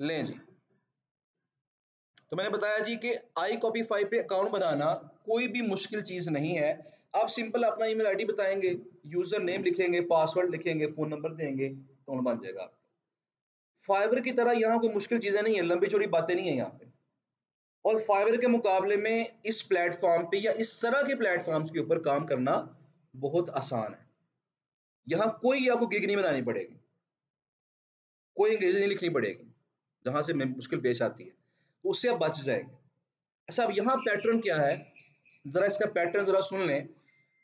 लें जी, तो मैंने बताया जी कि iCopy5 पे अकाउंट बनाना कोई भी मुश्किल चीज नहीं है। आप सिंपल अपना ईमेल आईडी बताएंगे, यूजर नेम लिखेंगे, पासवर्ड लिखेंगे, फोन नंबर देंगे, अकाउंट बन जाएगा। फाइवर की तरह यहाँ कोई मुश्किल चीजें नहीं है, लंबी चौड़ी बातें नहीं है यहाँ पे। और फाइवर के मुकाबले में इस प्लेटफॉर्म पे या इस तरह के प्लेटफॉर्म्स के ऊपर काम करना बहुत आसान है। यहाँ कोई आपको गिग नहीं बनानी पड़ेगी, कोई अंग्रेजी नहीं लिखनी पड़ेगी जहां से मुश्किल पेश आती है, तो उससे आप बच जाएंगे। अच्छा, अब यहाँ पैटर्न क्या है, जरा इसका पैटर्न जरा सुन लें।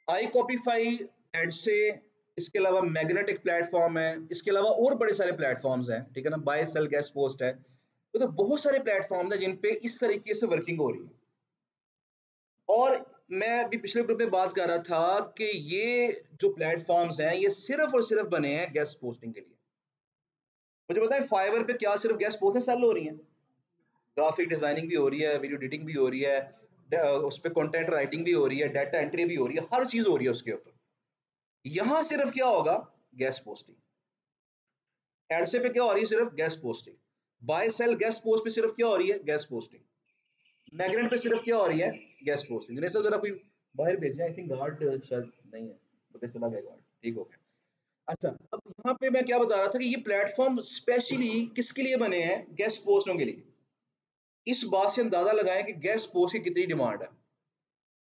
iCopy5 एड से, इसके अलावा मैग्नेटिक प्लेटफॉर्म है, इसके अलावा और बड़े सारे प्लेटफॉर्म्स हैं, ठीक है ना, बाय सेल गेस्ट पोस्ट है, तो बहुत सारे प्लेटफॉर्म हैं जिन पे इस तरीके से वर्किंग हो रही है। और मैं अभी पिछले ग्रुप में बात कर रहा था कि ये जो प्लेटफॉर्म्स हैं ये सिर्फ और सिर्फ बने हैं गेस्ट पोस्टिंग के लिए। मुझे पता है फाइवर पे क्या सिर्फ गेस्ट पोस्टें सेल हो रही हैं, ग्राफिक डिजाइनिंग भी हो रही है, वीडियो एडिटिंग भी हो रही है, उस पर कंटेंट राइटिंग भी हो रही है, डाटा एंट्री भी हो रही है, हर चीज हो रही है उसके ऊपर। यहाँ सिर्फ क्या होगा, गेस्ट पोस्टिंग। एडसे पे क्या हो रही है, सिर्फ guest posting. Buy sell guest post पे सिर्फ क्या हो रही है, गेस्ट पोस्टिंग। मैग्नेट पे सिर्फ क्या हो रही है, गेस्ट पोस्टिंग। दिनेश सर जरा कोई बाहर भेजिए, आई थिंक गार्ड शायद नहीं है, पता चला गया गार्ड, ठीक हो गया। अच्छा, अब यहाँ पे मैं क्या बता रहा था कि ये प्लेटफॉर्म स्पेशली किसके लिए बने हैं, गेस्ट पोस्टों के लिए। इस बात से अंदाजा लगाएं कि गेस्ट पोस्ट की कितनी डिमांड है।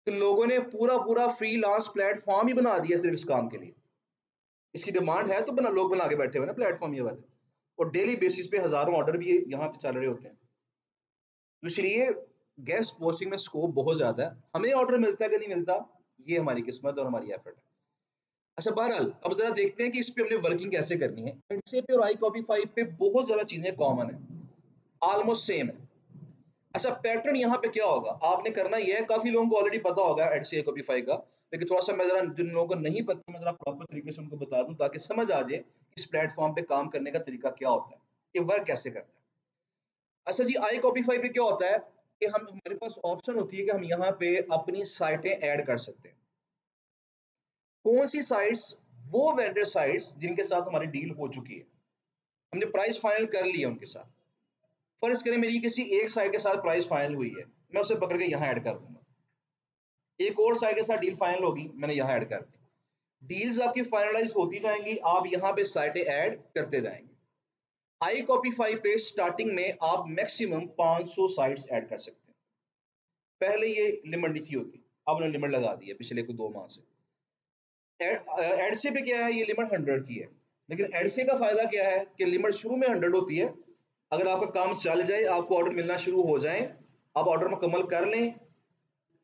तो लोगों ने पूरा पूरा फ्रीलांस प्लेटफॉर्म ही बना दिया सिर्फ इस काम के लिए। इसकी डिमांड है तो लोग बना के बैठे हुए ना प्लेटफॉर्म ये वाले, और डेली बेसिस पे हजारों ऑर्डर भी यहाँ पे चल रहे होते हैं। तो इसलिए गेस्ट पोस्टिंग में स्कोप बहुत ज्यादा है। हमें ऑर्डर मिलता है कि नहीं मिलता, ये हमारी किस्मत और हमारी एफर्ट है। अच्छा, बहरहाल अब जरा देखते हैं कि इस पे हमने वर्किंग कैसे करनी है। एडसे पे और iCopy5 पे बहुत ज्यादा चीजें कॉमन है, ऑलमोस्ट सेम है। अच्छा, पैटर्न यहाँ पे क्या होगा, आपने करना ये है, काफी लोगों को ऑलरेडी पता होगा एडसे iCopy5 का, लेकिन थोड़ा सा मैं जरा जिन लोगों को नहीं पता, मैं जरा प्रॉपर तरीके से उनको बता दूं ताकि समझ आ जाए इस प्लेटफॉर्म पे काम करने का तरीका क्या होता है, ये वर्क कैसे करता है। अच्छा जी, iCopy5 पे क्या होता है कि हमारे पास ऑप्शन होती है कि हम यहाँ पे अपनी साइटें ऐड कर सकते हैं। कौन सी साइट्स, वो वेंडर साइट्स जिनके साथ हमारी डील हो चुकी है, हमने प्राइस फाइनल कर लिया उनके साथ। फर्ज करें मेरी किसी एक साइट के साथ प्राइस फाइनल हुई है, मैं उसे पकड़ के यहाँ ऐड कर दूंगा। एक और साइट के साथ डील फाइनल होगी, मैंने यहाँ ऐड कर दी। डील्स आपकी फाइनलाइज होती जाएंगी, आप यहाँ पे साइटें ऐड करते जाएंगे। iCopy5 पे स्टार्टिंग में आप मैक्सिमम 500 साइट्स ऐड कर सकते हैं। पहले ये लिमिट नहीं थी होती, अब उन्होंने लिमिट लगा दी है पिछले कुछ 2 माह से। एडसे पे क्या है, ये लिमिट 100 की है। लेकिन एडसे का फायदा क्या है कि लिमिट शुरू में 100 होती है, अगर आपका काम चल जाए, आपको ऑर्डर मिलना शुरू हो जाए, आप ऑर्डर मुकम्मल कर लें,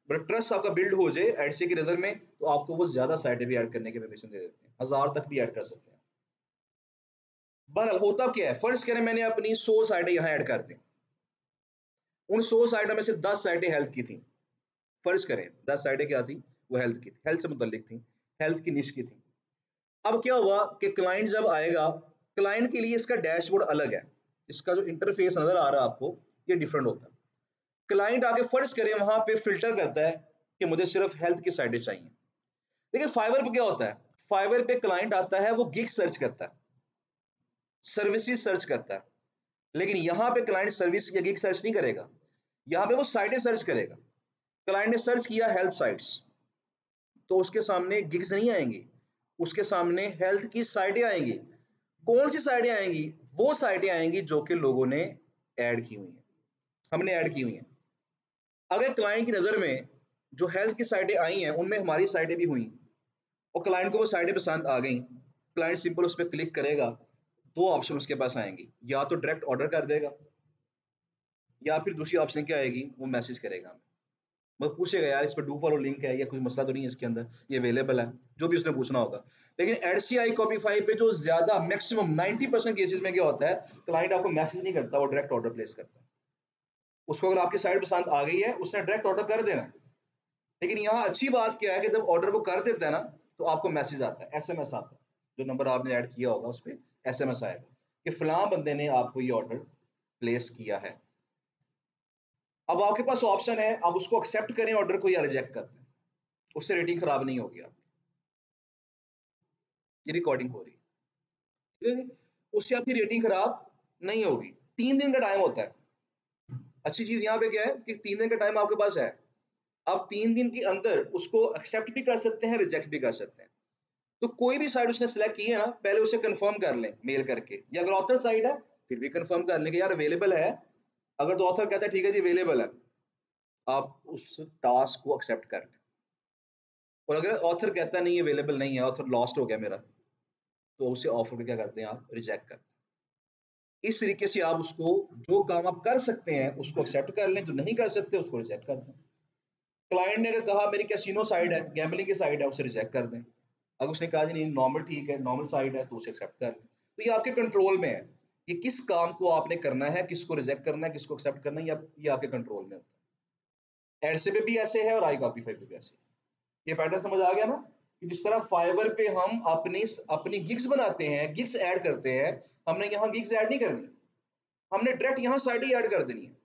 बट ट्रस्ट आपका बिल्ड हो जाए एडसे की नजर में, तो आपको वो ज्यादा साइटें भी ऐड करने की परमिशन दे देते हैं, 1000 तक भी ऐड कर सकते हैं। बहरहाल होता क्या है, फर्ज करें मैंने अपनी 100 साइटें यहाँ ऐड कर दी, उन 100 साइटों में से 10 साइटें हेल्थ की थी। फर्ज करें 10 साइटें क्या थी, वो हेल्थ की थी, हेल्थ से मुतल्लिक थी, हेल्थ की निश की थी। अब क्या हुआ कि क्लाइंट जब आएगा, क्लाइंट के लिए इसका डैशबोर्ड अलग है, इसका जो इंटरफेस नजर आ रहा है आपको, ये डिफरेंट होता है। क्लाइंट आके फर्ज करें वहां पे फिल्टर करता है कि मुझे सिर्फ हेल्थ की साइटें चाहिए। लेकिन फाइवर पे क्या होता है, फाइवर पे क्लाइंट आता है, वो गिग सर्च करता है, सर्विसेज सर्च करता है। लेकिन यहाँ पे क्लाइंट सर्विस या गिग सर्च नहीं करेगा, यहाँ पे वो साइटें सर्च करेगा। क्लाइंट ने सर्च किया हेल्थ साइट्स, तो उसके सामने गिग्स नहीं आएंगी, उसके सामने हेल्थ की साइटें आएंगी। कौन सी साइटें आएंगी, वो साइटें आएंगी जो कि लोगों ने ऐड की हुई हैं, हमने ऐड की हुई हैं। अगर क्लाइंट की नज़र में जो हेल्थ की साइटें आई हैं उनमें हमारी साइटें भी हुई, और क्लाइंट को वो साइटें पसंद आ गई, क्लाइंट सिंपल उस पर क्लिक करेगा, दो ऑप्शन उसके पास आएंगे, या तो डायरेक्ट ऑर्डर कर देगा, या फिर दूसरी ऑप्शन क्या आएगी, वो मैसेज करेगा हमें, वो पूछेगा यार इस पर डू फॉलो लिंक है या कोई मसला तो नहीं है इसके अंदर, ये अवेलेबल है, जो भी उसने पूछना होगा। लेकिन एडसीआई कॉपी 5 पे जो ज्यादा मैक्सिमम 90% केसेस में क्या होता है, क्लाइंट आपको मैसेज नहीं करता, वो डायरेक्ट ऑर्डर प्लेस करता है। उसको अगर आपकी साइट पसंद आ गई है, उसने डायरेक्ट ऑर्डर कर देना है। लेकिन यहाँ अच्छी बात क्या है कि जब ऑर्डर वो कर देता है ना, तो आपको मैसेज आता है, एसएमएस आता है, जो नंबर आपने ऐड किया होगा उस पर एसएमएस आएगा कि फलां बंदे ने आपको ये ऑर्डर प्लेस किया है। अब आपके पास ऑप्शन है, आप उसको एक्सेप्ट करें ऑर्डर को या रिजेक्ट कर दें, उससे रेटिंग खराब नहीं होगी आपकी। ये रिकॉर्डिंग हो रही है, ठीक है, उससे आपकी रेटिंग खराब नहीं होगी। 3 दिन का टाइम होता है। अच्छी चीज यहाँ पे क्या है कि 3 दिन का टाइम आपके पास है। आप 3 दिन के अंदर उसको एक्सेप्ट भी कर सकते हैं, रिजेक्ट भी कर सकते हैं। तो कोई भी साइट उसने सेलेक्ट की है ना, पहले उसे कंफर्म कर लें मेल करके, या अगर ऑथर साइट है फिर भी कंफर्म कर लें कि यार अवेलेबल है। अगर तो ऑथर कहता है ठीक है जी अवेलेबल है, आप उस टास्क को एक्सेप्ट कर लें। और अगर ऑथर कहता है नहीं अवेलेबल नहीं है, ऑथर लॉस्ट हो गया मेरा, तो उसे ऑफर को क्या करते हैं आप रिजेक्ट करते हैं। इस तरीके से आप उसको, जो काम आप कर सकते हैं उसको एक्सेप्ट कर लें, जो नहीं कर सकते उसको रिजेक्ट कर दें। क्लाइंट ने अगर कहा मेरी कैसीनो साइट है, गैम्बलिंग की साइट है, उसे रिजेक्ट कर दें। अगर उसने कहा जी नहीं नॉर्मल ठीक है, नॉर्मल साइट है, तो उसे एक्सेप्ट कर लें। तो ये आपके कंट्रोल में है, ये किस काम को आपने करना है, किसको रिजेक्ट करना है, किसको एक्सेप्ट करना है, ये आपके कंट्रोल में होता है। एडसे पे भी ऐसे है और आई कॉपीफाई पे भी ऐसे है। ये पैटर्न समझ आ गया ना, कि जिस तरह फाइवर पे हम अपनी अपनी गिग्स बनाते हैं, गिग्स ऐड करते हैं, हमने यहाँ गिग्स ऐड नहीं करनी, हमने डायरेक्ट यहाँ साइट ही ऐड कर देनी है।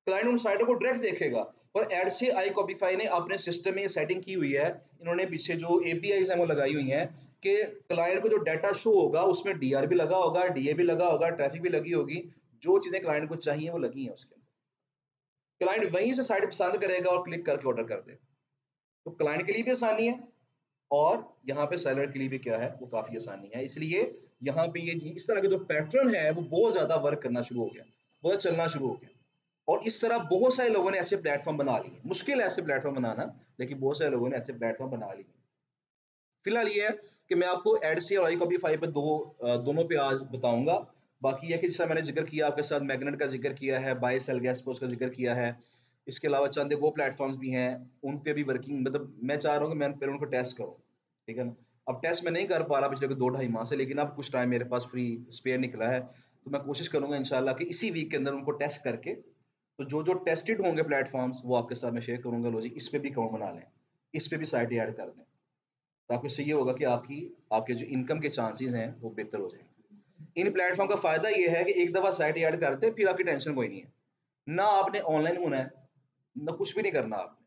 क्लाइंट उन साइटों को डायरेक्ट देखेगा। और एड से आई कॉपीफाई ने अपने सिस्टम में ये सेटिंग की हुई है, इन्होंने पीछे जो एपीआईज हैं वो लगाई हुई हैं कि क्लाइंट को जो डाटा शो होगा उसमें डीआर भी लगा होगा, डीए भी लगा होगा, ट्रैफिक भी लगी होगी, जो चीजें क्लाइंट को चाहिए वो लगी हैं उसके अंदर। क्लाइंट वहीं से साइट पसंद करेगा और क्लिक करके ऑर्डर कर देगा। तो क्लाइंट के लिए भी आसानी है और यहाँ पे सेलर के लिए भी क्या है वो काफी आसानी है। इसलिए यहाँ पे ये इस तरह के जो पैटर्न है वो बहुत ज्यादा वर्क करना शुरू हो गया, बहुत चलना शुरू हो गया। और इस तरह बहुत सारे लोगों ने ऐसे प्लेटफॉर्म बना लिए। मुश्किल है ऐसे प्लेटफॉर्म बनाना, लेकिन बहुत सारे लोगों ने ऐसे प्लेटफॉर्म बना लिए। फिलहाल ये है कि मैं आपको एडसी और आई कॉपीफाई पे दोनों पे आज बताऊंगा। बाकी यह कि जैसा मैंने जिक्र किया आपके साथ, मैग्नेट का जिक्र किया है, बाय सेल गैस पोस्ट का जिक्र किया है, इसके अलावा चंद वो प्लेटफॉर्म्स भी हैं उन पे भी वर्किंग, मतलब मैं चाह रहा हूँ कि मैं पहले उनको टेस्ट करूँ। ठीक है ना। अब टेस्ट मैं नहीं कर पा रहा पिछले 2-2.5 माह से, लेकिन अब कुछ टाइम मेरे पास फ्री स्पेयर निकला है, तो मैं कोशिश करूंगा इंशाल्लाह कि इसी वीक के अंदर उनको टेस्ट करके, तो जो जो टेस्टेड होंगे प्लेटफॉर्म्स वो आपके साथ मैं शेयर करूंगा। लो जी इस पे भी अकाउंट बना लें, इस पे भी साइट ऐड कर दें, ताकि इससे ये होगा कि आपकी आपके जो इनकम के चांसेस हैं वो बेहतर हो जाएंगे। इन प्लेटफॉर्म का फायदा ये है कि एक दफा साइट ऐड करते फिर आपकी टेंशन कोई नहीं है, ना आपने ऑनलाइन होना है, ना कुछ भी नहीं करना आपने।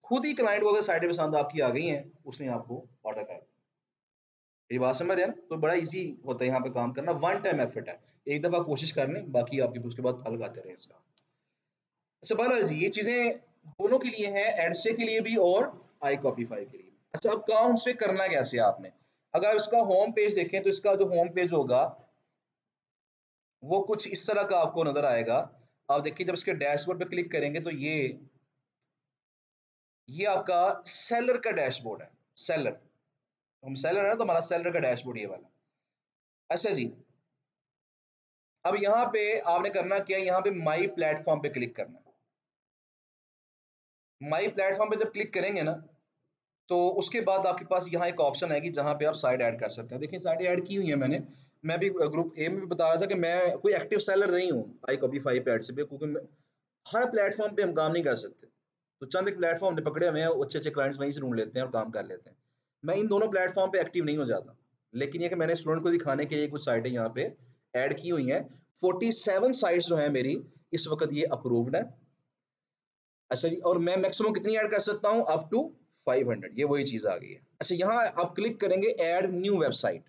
खुद ही क्लाइंट को अगर साइटें पसंद आपकी आ गई हैं, उसने आपको ऑर्डर कर दिया। ये बात समझ रहे हैं ना। तो बड़ा इजी होता है यहाँ पे काम करना, वन टाइम एफर्ट है, एक दफा कोशिश कर लें, बाकी आपके उसके बाद फल आते रहे इसका। अच्छा बहरहाल जी ये चीजें दोनों के लिए हैं, एडसे के लिए भी और आई कॉपीफाई के लिए भी। अच्छा अब काम पे करना कैसे है आपने, अगर इसका होम पेज देखें तो इसका जो होम पेज होगा वो कुछ इस तरह का आपको नजर आएगा। आप देखिए जब इसके डैशबोर्ड पे क्लिक करेंगे तो ये आपका सेलर का डैशबोर्ड है। सेलर, हम सेलर है तो हमारा सेलर का डैशबोर्ड ये वाला। अच्छा जी, अब यहाँ पे आपने करना क्या है, यहाँ पे माई प्लेटफॉर्म पे क्लिक करना है। माई प्लेटफॉर्म पे जब क्लिक करेंगे ना, तो उसके बाद आपके पास यहाँ एक ऑप्शन आएगी जहाँ पे आप साइट ऐड कर सकते हैं। देखिए साइट ऐड की हुई है मैंने, मैं भी ग्रुप ए में भी बता रहा था कि मैं कोई एक्टिव सेलर नहीं हूँ आई कॉपीफाई पे एड्स पे, क्योंकि हर प्लेटफॉर्म पे हम काम नहीं कर सकते। तो चंद एक प्लेटफॉर्म हमने पकड़े हुए हैं, अच्छे अच्छे क्लाइंट्स वहीं से ढूंढ लेते हैं और काम कर लेते हैं। मैं इन दोनों प्लेटफॉर्म पे एक्टिव नहीं हो जाता, लेकिन ये कि मैंने स्टूडेंट को दिखाने के लिए कुछ साइटें यहाँ पे ऐड की हुई हैं। 47 साइट्स जो है मेरी इस वक्त ये अप्रूव्ड है। अच्छा जी, और मैं मैक्सिमम कितनी ऐड कर सकता हूँ, अप टू 500, ये वही चीज आ गई है। अच्छा यहाँ आप क्लिक करेंगे ऐड न्यू वेबसाइट।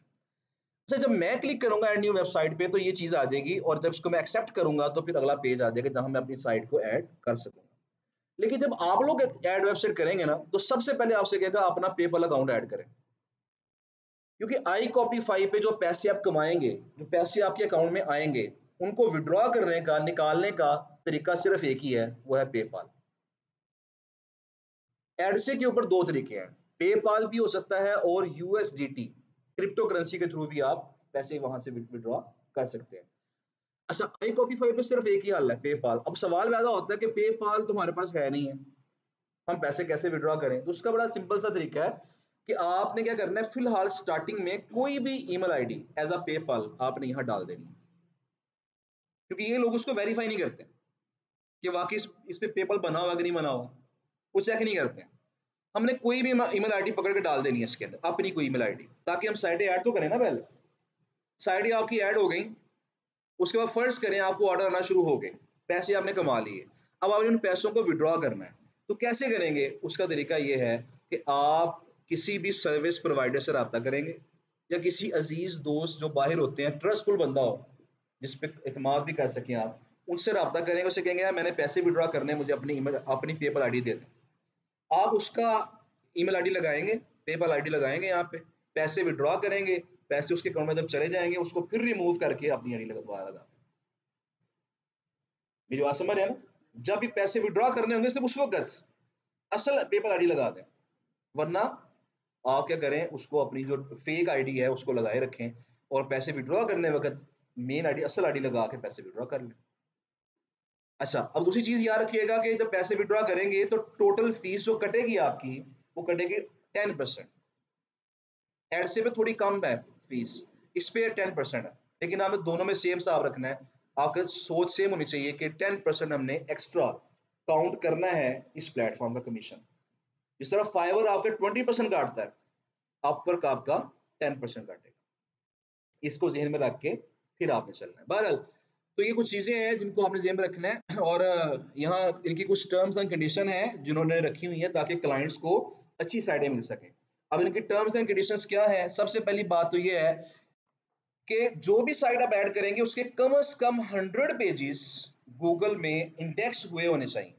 अच्छा जब मैं क्लिक करूंगा ऐड न्यू वेबसाइट पे तो ये चीज आ जाएगी, और जब इसको मैं एक्सेप्ट करूंगा तो फिर अगला पेज आ जाएगा जहां मैं अपनी साइट को ऐड कर सकूंगा। लेकिन जब आप लोग ऐड वेबसाइट करेंगे ना, तो सबसे पहले आपसे कहेगा अपना पेपल अकाउंट ऐड करें, क्योंकि आई कॉपीफाई पे जो पैसे आप कमाएंगे, जो पैसे आपके अकाउंट में आएंगे, उनको विड्रॉ करने का, निकालने का तरीका सिर्फ एक ही है, वो है पेपाल। एडसे के ऊपर दो तरीके हैं, पेपाल भी हो सकता है और यूएसडीटी क्रिप्टो करेंसी के थ्रू भी आप पैसे वहां से विड्रॉ कर सकते हैं। अच्छा आई कॉपीफाई पे सिर्फ एक ही हल है, पेपाल। अब सवाल पैदा होता है कि पेपाल तुम्हारे पास है नहीं है, हम पैसे कैसे विड्रॉ करें। तो उसका बड़ा सिंपल सा तरीका है कि आपने क्या करना है, फिलहाल स्टार्टिंग में कोई भी email ID as a PayPal आपने यहाँ डाल देनी है, क्योंकि ये लोग उसको वेरीफाई नहीं करते कि वाकई इस पे पेपाल बना हुआ कि नहीं बना हुआ, वो चेक नहीं करते हैं। हमने कोई भी ईमेल आईडी पकड़ के डाल देनी है इसके अंदर, अपनी कोई ईमेल आईडी, ताकि हम साइटें ऐड तो करें ना। पहले साइटें आपकी ऐड हो गई, उसके बाद फर्ज करें आपको ऑर्डर आना शुरू हो गए, पैसे आपने कमा लिए, अब आपने उन पैसों को विड्रॉ करना है। तो कैसे करेंगे, उसका तरीका ये है कि आप किसी भी सर्विस प्रोवाइडर से रब्ता करेंगे, या किसी अजीज दोस्त जो बाहर होते हैं, ट्रस्टफुल बंदा हो जिस पे इतमाद भी कर सकें आप, उनसे रब्ता करेंगे, उससे कहेंगे यार मैंने पैसे विड्रॉ करने, मुझे अपनी ईमेल, अपनी पेपल आईडी दे दें। आप उसका ईमेल आईडी लगाएंगे, पेपल आईडी लगाएंगे, यहाँ पे पैसे विड्रॉ करेंगे, पैसे उसके अकाउंट में जब चले जाएंगे उसको फिर रिमूव करके अपनी आईडी लगा। मेरी बात समझ रहे हैं ना? जब भी पैसे विड्रॉ करने होंगे सिर्फ उस वक्त असल पेपल आईडी लगा दें, वरना आप क्या करें, उसको अपनी जो फेक आईडी है उसको लगाए रखें और पैसे विड्रॉ करने वक्त मेन आईडी, असल आईडी लगा के पैसे विड्रॉ कर लें। अच्छा, अब दूसरी चीज याद रखिएगा कि जब पैसे विड्रॉ करेंगे तो टोटल फीस जो कटेगी आपकी, वो कटेगी 10%। एडसे पे थोड़ी कम है फीस, इस पे 10% है, लेकिन हमें दोनों में सेम हिसाब रखना है। आपकी सोच सेम होनी चाहिए कि 10% हमने एक्स्ट्रा काउंट करना है इस प्लेटफॉर्म का कमीशन। जिस तरह फाइवर आपका 20% काटता है, अपवर्क आपका 10% काटेगा। इसको जहन में रख के फिर आपने चलना है। बहरहाल, तो ये कुछ चीज़ें हैं जिनको आपने जहन में रखना है, और यहाँ इनकी कुछ टर्म्स एंड कंडीशन है जिन्होंने रखी हुई है ताकि क्लाइंट्स को अच्छी साइडें मिल सकें। अब इनकी टर्म्स एंड कंडीशंस क्या है? सबसे पहली बात तो ये है कि जो भी साइट आप ऐड करेंगे उसके कम से कम 100 पेजेस गूगल में इंडेक्स हुए होने चाहिए।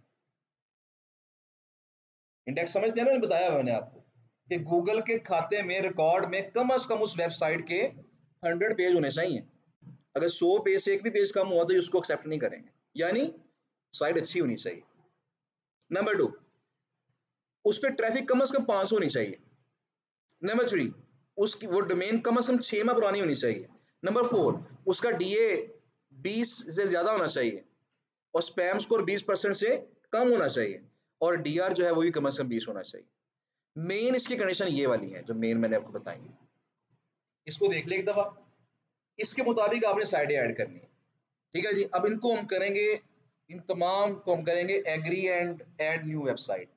इंडेक्स समझते हैं ना, मैंने बताया मैंने आपको कि गूगल के खाते में, रिकॉर्ड में कम से कम उस वेबसाइट के 100 पेज होने चाहिए। अगर 100 पेज से एक भी पेज कम हुआ तो उसको एक्सेप्ट नहीं करेंगे, यानी साइट अच्छी होनी चाहिए। नंबर 2, उस पर ट्रैफिक कम से कम 500 होनी चाहिए। नंबर 3, उसकी वो डोमेन कम से कम 6 माह पुरानी होनी चाहिए। नंबर 4, उसका डीए 20 से ज्यादा होना चाहिए और स्पैम स्कोर 20% से कम होना चाहिए, और डीआर जो है वो भी कम से कम 20 होना चाहिए। मेन इसकी कंडीशन ये वाली है जो मेन मैंने आपको बताई है। इसको देख ले एक दफा, इसके मुताबिक आपने साइडें ऐड करनी है। ठीक है जी, अब इनको हम करेंगे, इन तमाम को हम करेंगे agree and add new website,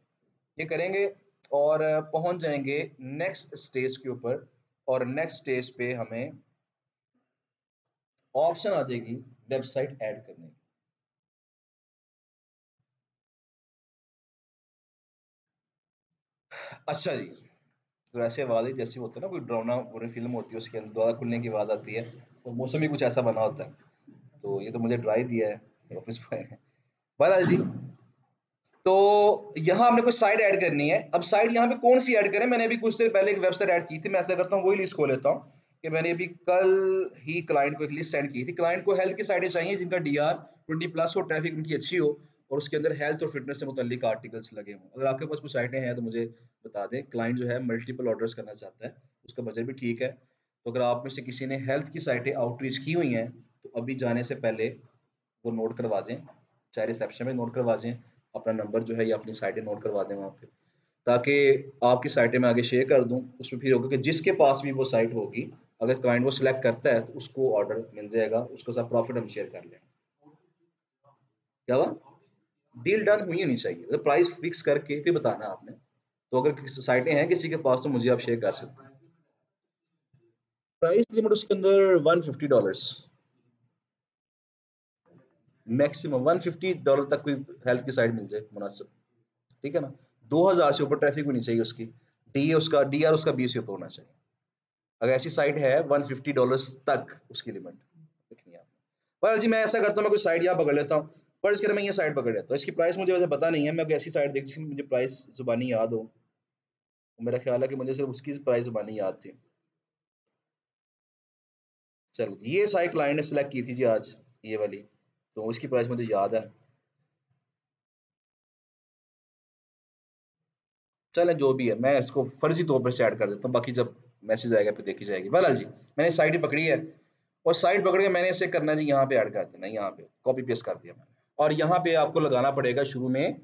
ये करेंगे और पहुंच जाएंगे नेक्स्ट स्टेज के ऊपर, और नेक्स्ट स्टेज पे हमें ऑप्शन आ जाएगी वेबसाइट ऐड करने की। अच्छा जी, तो ऐसे आवाज ही जैसे होता है ना, कोई ड्रावना पूरी फिल्म होती है उसके अंदर द्वारा खुलने की आवाज आती है, तो मौसम भी कुछ ऐसा बना होता है। तो ये तो मुझे ड्राई दिया है ऑफिस बॉय ने। बहरहाल जी, तो यहाँ हमने कोई साइट ऐड करनी है। अब साइट यहाँ पे कौन सी ऐड करें? मैंने अभी कुछ देर पहले एक वेबसाइट ऐड की थी, मैं ऐसा करता हूँ वही लिस्ट खोल लेता हूँ कि मैंने अभी कल ही क्लाइंट को एक लिस्ट सेंड की थी। क्लाइंट को हेल्थ की साइटें चाहिए जिनका डीआर 20+ हो, ट्रैफिक उनकी अच्छी हो और उसके अंदर हेल्थ और फिटनेस से मुतल्लिक आर्टिकल्स लगे हों। अगर आपके पास कुछ साइटें हैं तो मुझे बता दें। क्लाइंट जो है मल्टीपल ऑर्डर्स करना चाहता है, उसका बजट भी ठीक है। तो अगर आप में से किसी ने हेल्थ की साइटें आउटरीच की हुई हैं तो अभी जाने से पहले वो नोट करवा दें, चाहे रिसेप्शन में नोट करवा दें, अपना नंबर जो है या अपनी साइटें नोट करवा दें वहाँ पे, ताकि आपकी साइटें मैं आगे शेयर कर दूँ। उसमें फिर होगा कि जिसके पास भी वो साइट होगी, अगर क्लाइंट वो सिलेक्ट करता है तो उसको ऑर्डर मिल जाएगा, उसको साथ प्रॉफिट हम शेयर कर लेंगे। क्या हुआ? डील डन हुई नहीं चाहिए, तो प्राइस फिक्स करके फिर बताना आपने। तो अगर साइटें हैं किसी के पास तो मुझे आप शेयर कर सकते हैं। प्राइस लिमिट उसके अंदर $150, मैक्सिमम $150 तक कोई हेल्थ की साइट मिल जाए मुनासिब। ठीक है ना? 2000 से ऊपर ट्रैफिक होनी चाहिए उसकी, डीआर उसका 20 से ऊपर होना चाहिए। अगर ऐसी साइट है $150 तक उसकी लिमिट लिखनी है आपने। पर जी मैं ऐसा करता हूँ, मैं कोई साइट यहाँ पकड़ लेता हूँ, पर इसके मैं ये साइट पकड़ लेता हूँ, इसकी प्राइस मुझे वैसे पता नहीं है, मैं कोई ऐसी साइट देखी मुझे प्राइस जुबानी याद हो। मेरा ख्याल है कि मुझे सिर्फ उसकी प्राइस जुबानी याद थी। चलो जी, ये साइट क्लाइंट ने सेलेक्ट की थी जी आज, ये वाली, तो उसकी प्राइस मुझे याद है। चले जो भी है, मैं इसको फर्जी तौर पर से ऐड कर देता हूँ, बाकी जब मैसेज आएगा फिर देखी जाएगी। बहरहाल जी, मैंने साइट ही पकड़ी है और साइट पकड़ के मैंने इसे करना है जी, यहाँ पे ऐड कर देना, यहाँ पे कॉपी पेस्ट कर दिया मैंने, और यहाँ पे आपको लगाना पड़ेगा शुरू में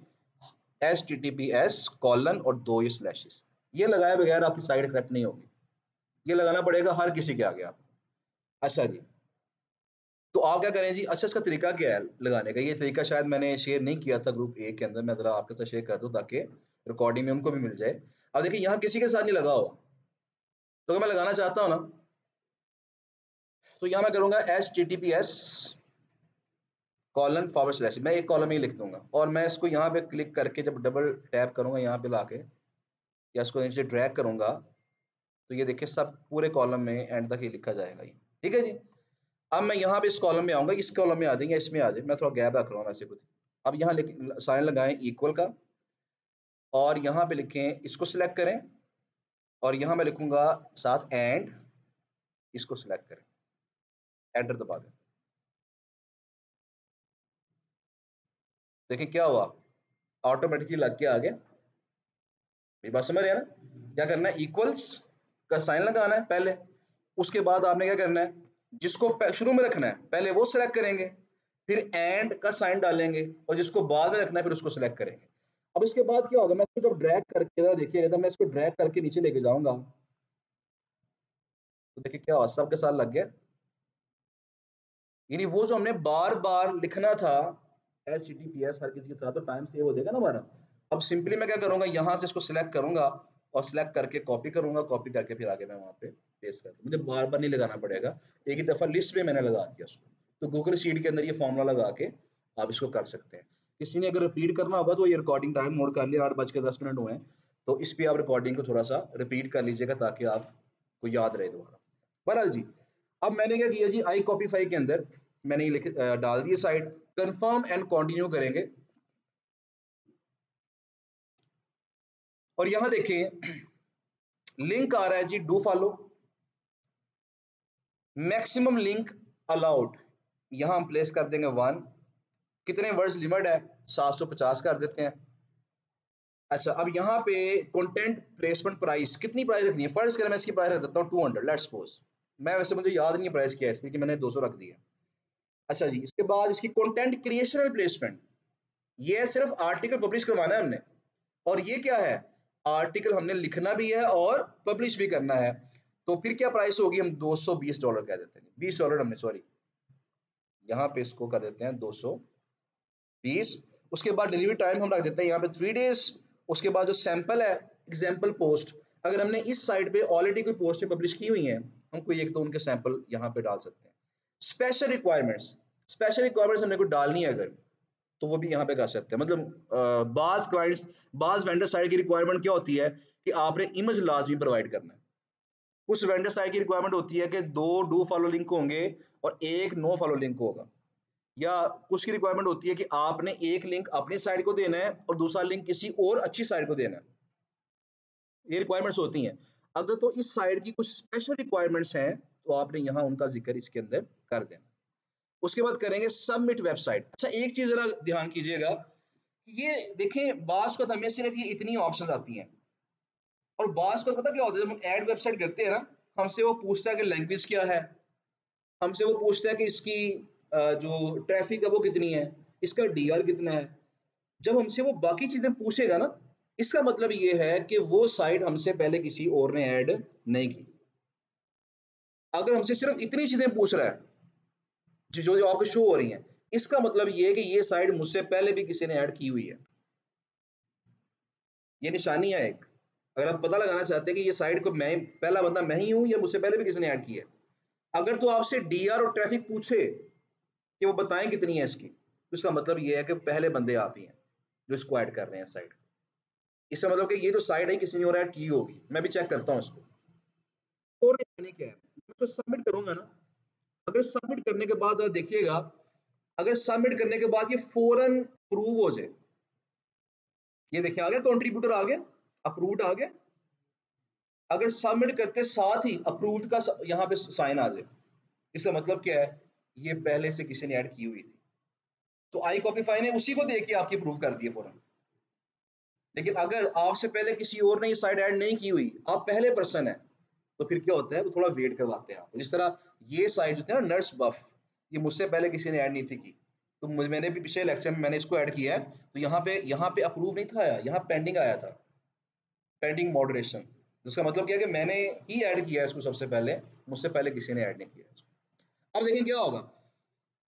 HTTPS: और 2 ये स्लैशेस। ये लगाए बगैर आपकी साइट एक्सेप्ट नहीं होगी, ये लगाना पड़ेगा हर किसी के आगे आप। अच्छा जी, तो आप क्या करें जी? अच्छा, इसका तरीका क्या है लगाने का? ये तरीका शायद मैंने शेयर नहीं किया था ग्रुप ए के अंदर, मैं जरा आपके साथ शेयर कर दूं ताकि रिकॉर्डिंग में उनको भी मिल जाए। अब देखिए यहाँ किसी के साथ नहीं लगा हुआ, तो अगर मैं लगाना चाहता हूँ ना, तो यहाँ मैं करूंगा HTTPS: मैं एक कॉलम ही लिख दूंगा और मैं इसको यहाँ पे क्लिक करके जब डबल टैप करूंगा यहाँ पे लाके, या इसको नीचे ड्रैग करूंगा, तो ये देखिए सब पूरे कॉलम में एंड तक ही लिखा जाएगा ये। ठीक है जी, अब मैं यहाँ पे इस कॉलम में आऊंगा, इस कॉलम में आ जाएंगे, इसमें आ जाए, मैं थोड़ा गैप रख रहा हूँ वैसे कुछ। अब यहाँ साइन लगाएं इक्वल का, और यहाँ पे लिखें, इसको सिलेक्ट करें, और यहाँ मैं लिखूंगा साथ एंड, इसको सिलेक्ट करें, एंटर दबा दें। देखें क्या हुआ, ऑटोमेटिकली लग के आ गया। मेरी बात समझ रहे हैं ना? क्या करना है, इक्वल्स का साइन लगाना है पहले, उसके बाद आपने क्या करना है, जिसको शुरू में रखना है पहले वो सिलेक्ट करेंगे, फिर एंड का साइन डालेंगे, और जिसको बाद में रखना है फिर उसको सिलेक्ट करेंगे। अब इसके बाद क्या होगा, मैं इसको जब ड्रैग करके, जरा देखिएगा, जब मैं इसको ड्रैग करके नीचे लेके जाऊंगा, तो देखिए क्या हुआ, सबके साथ लग गया। यानी वो जो हमने बार बार लिखना था HTTPS हर किसी के साथ, तो टाइम सेव हो जाएगा ना हमारा। अब सिंपली मैं क्या करूंगा, यहाँ से इसको सिलेक्ट करूंगा, और सिलेक्ट करके कॉपी करूंगा, कॉपी करके फिर आगे मैं वहाँ पे पेस्ट कर दूँ, मुझे बार बार नहीं लगाना पड़ेगा, एक ही दफा लिस्ट में मैंने लगा दिया उसको। तो गूगल शीट के अंदर ये फॉर्मूला लगा के आप इसको कर सकते हैं। किसी ने अगर रिपीट करना होगा तो ये रिकॉर्डिंग टाइम मोड कर लिया, 8:10 हुए हैं, तो इस पर आप रिकॉर्डिंग को थोड़ा सा रिपीट कर लीजिएगा ताकि आपको याद रहे दोबारा। बहरहाल जी, अब मैंने क्या किया जी, आई कॉपीफाई के अंदर मैंने डाल दिए साइट, कंफर्म एंड कंटिन्यू करेंगे, और यहां देखें लिंक आ रहा है जी, do follow, maximum link allowed, यहां हम प्लेस कर देंगे 1, कितने वर्ड्स लिमिट है, 750 कर देते हैं। अच्छा, अब यहाँ पे कंटेंट प्लेसमेंट प्राइस, कितनी प्राइस रखनी है, फर्ज करें मैं इसकी प्राइस रख देता हूँ 200, लेट्स सपोज, मैं वैसे मुझे याद नहीं है प्राइस क्या है इसकी, कि मैंने 200 रख दिया। अच्छा जी, इसके बाद इसकी कंटेंट क्रिएशन एंड प्लेसमेंट, ये सिर्फ आर्टिकल पब्लिश करवाना है हमने, और ये क्या है, आर्टिकल हमने लिखना भी है और पब्लिश भी करना है। तो फिर क्या प्राइस होगी, हम $220 कह देते हैं, $20 हमने, सॉरी, यहाँ पे इसको कर देते हैं 220। उसके बाद डिलीवरी टाइम हम रख देते हैं यहाँ पे 3 days। उसके बाद जो सैंपल है, एग्जाम्पल पोस्ट, अगर हमने इस साइड पे ऑलरेडी कोई पोस्ट पब्लिश की हुई है, हम कोई एक तो उनके सैंपल यहाँ पे डाल सकते हैं। स्पेशल रिक्वायरमेंट्स, स्पेशल रिक्वायरमेंट्स हमने को डालनी है अगर, तो वो भी यहाँ पे कर सकते हैं। मतलब बाज क्लाइंट्स, बाज वेंडर साइड की रिक्वायरमेंट क्या होती है कि आपने इमेज लाजमी प्रोवाइड करना है। कुछ वेंडर साइड की रिक्वायरमेंट होती है कि 2 डू फॉलो लिंक होंगे और 1 नो फॉलो लिंक होगा, या कुछ की रिक्वायरमेंट होती है कि आपने एक लिंक अपनी साइड को देना है और दूसरा लिंक किसी और अच्छी साइड को देना है। ये रिक्वायरमेंट्स होती हैं। अगर तो इस साइड की कुछ स्पेशल रिक्वायरमेंट्स हैं तो आपने यहाँ उनका जिक्र इसके अंदर कर देना। उसके बाद करेंगे सबमिट वेबसाइट। अच्छा, एक चीज जरा ध्यान कीजिएगा, ये देखें बास को हमें सिर्फ ये इतनी ऑप्शन आती हैं, और बास को पता क्या होता है, जब हम ऐड वेबसाइट करते हैं ना, हमसे वो पूछता है कि लैंग्वेज क्या है, हमसे वो पूछता है कि इसकी जो ट्रैफिक है वो कितनी है, इसका डीआर कितना है। जब हमसे वो बाकी चीजें पूछेगा ना, इसका मतलब ये है कि वो साइट हमसे पहले किसी और ने ऐड नहीं की। अगर हमसे सिर्फ इतनी चीजें पूछ रहा है जो जो आपको शो हो रही हैं, इसका मतलब ये है कि ये साइट मुझसे पहले भी किसी ने ऐड की हुई है। ये निशानी है एक, अगर आप पता लगाना चाहते हैं कि ये साइट को मैं पहला बंदा मैं ही हूं या मुझसे पहले भी किसी ने ऐड की है। अगर तो आपसे डीआर और ट्रैफिक पूछे कि वो बताएं कितनी है इसकी, तो इसका मतलब ये है कि पहले बंदे आप ही हैं जो इसको ऐड कर रहे हैं साइट। इसका मतलब कि ये जो साइट है किसी ने और ऐड की होगी। मैं भी चेक करता हूँ इसको, और मैंने क्या है, मैं तो सबमिट करूंगा ना। अगर सबमिट करने के बाद आप देखिएगा, अगर सबमिट करने के बाद ये फौरन प्रूव हो जाए, ये देखिए आ गया, कंट्रीब्यूटर आ गया, अप्रूव्ड आ गया। अगर सबमिट करते साथ ही अप्रूव्ड का यहाँ पे साइन आ जाए, इसका मतलब क्या है, ये पहले से किसी ने ऐड की हुई थी। तो आई कॉपीफाई ने उसी को देख के आपकी अप्रूव कर दिए फौरन। लेकिन अगर आपसे पहले किसी और ने ये साइट ऐड नहीं की हुई, आप पहले पर्सन है, तो फिर क्या होता है, वो थोड़ा वेट करवाते हैं आप। जिस तरह ये साइट जो थे ना, नर्स बफ, ये मुझसे पहले किसी ने ऐड नहीं थी की, तो मैंने भी पिछले लेक्चर में मैंने इसको ऐड किया है, तो यहाँ पे अप्रूव नहीं था आया, यहाँ पेंडिंग आया था, पेंडिंग मॉडरेशन। जिसका मतलब क्या है कि मैंने ही ऐड किया है इसको सबसे पहले, मुझसे पहले किसी ने ऐड नहीं किया इसको। अब देखें क्या होगा,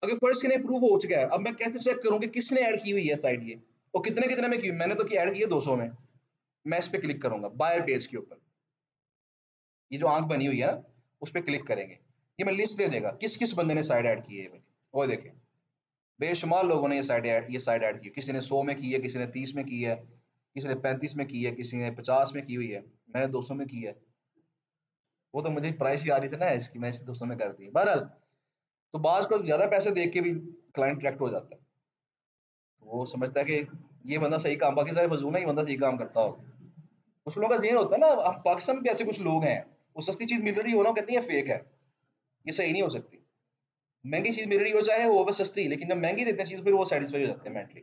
अगर फर्स्ट के अप्रूव हो चुका है, अब मैं कैसे चेक करूँ कि किसने ऐड की हुई है साइट ये, और कितने कितने में की, मैंने तो ऐड की है 200 में। मैं इस पे क्लिक करूंगा बायर पेज के ऊपर, ये जो आंख बनी हुई है ना, उस पर क्लिक करेंगे, ये मैं लिस्ट दे देगा किस किस बंदे ने साइड ऐड की है मेरी। वो देखें, बेशुमार लोगों ने ये साइड ऐड की, किसी ने 100 में की है, किसी ने 30 में की है, किसी ने 35 में की है, किसी ने 50 में की हुई है, मैंने 200 में की है। वो तो मुझे प्राइस याद नहीं था ना इसकी, मैं इसे 200 में कर दी। बहरहाल तो बाज को ज्यादा पैसे देख के भी क्लाइंट अट्रैक्ट हो जाता है, तो वो समझता है कि ये बंदा सही काम, बाकी सारे फजूल है, ये बंदा सही काम करता हो। कुछ लोगों का ज़हन होता है ना, हम पाकिस्तान में भी ऐसे कुछ लोग हैं, वो सस्ती चीज़ मिल रही हो ना, कहते हैं ये फेक है, ये सही नहीं हो सकती। महंगी चीज़ मिल रही हो चाहे वो बस सस्ती, लेकिन जब महंगी देते हैं चीज़ फिर वो सेटिस्फाई हो जाते हैं मेंटली।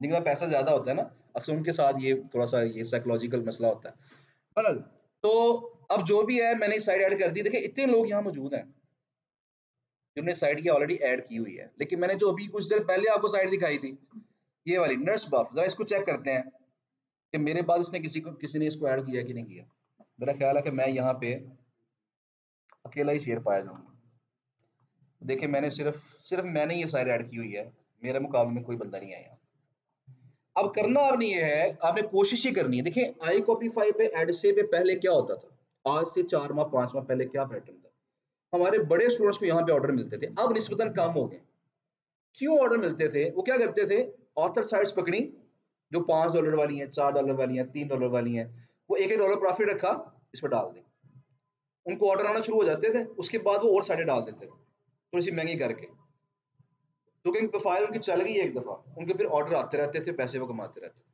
जिनके पास पैसा ज़्यादा होता है ना, अक्सर उनके साथ ये थोड़ा-सा ये साइकोलॉजिकल मसला होता है। बहरहाल, तो अब जो भी है मैंने साइड ऐड कर दी। देखिए इतने लोग यहाँ मौजूद हैं, जिन्होंने साइड की ऑलरेडी ऐड की हुई है। लेकिन मैंने जो अभी कुछ देर पहले आपको साइड दिखाई थी, ये वाली नर्स बफ, ज़रा इसको चेक करते हैं कि मेरे बाद इसने किसी ने इसको ऐड किया कि नहीं किया। मेरा ख्याल है कि मैं यहाँ पे अकेला ही शेर पाया जाऊँगा। देखिए मैंने सिर्फ सिर्फ मैंने ये साइड ऐड की हुई है, मेरे मुकाबले में कोई बंदा नहीं है यहाँ। अब करना आपने ये है, आपने कोशिश ही करनी है। देखिए आई कॉपी 5 पे एड से पे पहले क्या होता था, आज से 4 माह 5 माह पहले क्या पैटर्न था, हमारे बड़े स्टूडेंट्स को यहाँ पे ऑर्डर मिलते थे, अब निस्बतन कम हो गए। क्यों ऑर्डर मिलते थे, वो क्या करते थे, ऑथर साइट्स पकड़ी जो $5 वाली हैं, $4 वाली हैं, $3 वाली हैं, वो एक एक डॉलर प्रॉफिट रखा, इस पर डाल दें, उनको ऑर्डर आना शुरू हो जाते थे। उसके बाद वो और साइडें डाल देते थे थोड़ी सी महंगी करके, क्योंकि प्रोफाइल उनकी चल गई एक दफा, उनके फिर ऑर्डर आते रहते थे, पैसे वो कमाते रहते थे।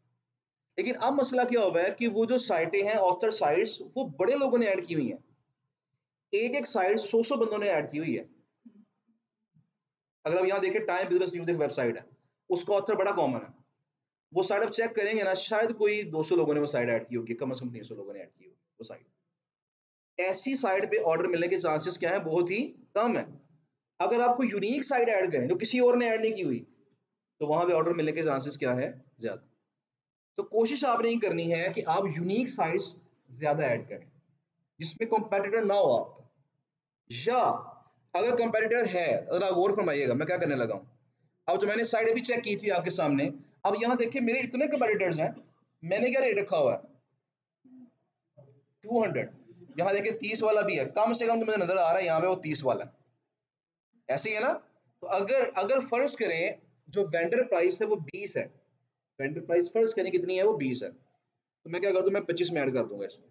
लेकिन अब मसला क्या हुआ है कि वो जो साइटें हैं ऑथर साइट्स, वो बड़े लोगों ने ऐड की हुई हैं। एक एक साइट 100 बंदों ने ऐड की हुई है। अगर आप यहाँ देखें, टाइम बिजनेस न्यूज एक वेबसाइट है, उसका ऑथर बड़ा कॉमन है। वो साइट आप चेक करेंगे ना, शायद कोई 200 लोगों ने वो साइट ऐड की होगी, कम से कम 300 लोगों ने ऐड की होगी वो साइट। ऐसी साइट पे ऑर्डर मिलने के चांसेस क्या है, बहुत ही कम है। अगर आपको यूनिक साइट ऐड करें जो किसी और ने ऐड नहीं की हुई, तो वहां पे ऑर्डर मिलने के चांसेस क्या है, ज्यादा। तो कोशिश आपने ये करनी है कि आप यूनिक साइट्स ज्यादा ऐड करें जिसमें कंपेटिटर ना हो आपका, या अगर कंपेटिटर है, अगर आप गौर फरमाइएगा मैं क्या करने लगा हूं। अब जो मैंने साइट अभी चेक की थी आपके सामने, अब यहाँ देखिए मेरे इतने कंपेटिटर्स हैं, मैंने क्या रेट रखा हुआ है, 200। यहाँ देखिए 30 वाला भी है, कम से कम तो मुझे नजर आ रहा है यहाँ पे वो 30 वाला है, ऐसे ही है ना। तो अगर अगर फर्ज करें जो वेंडर प्राइस है वो 20 है, वेंडर प्राइस फर्ज करें कितनी है, वो 20 है, तो मैं क्या कर दूं, मैं 25 में ऐड कर दूंगा इसमें।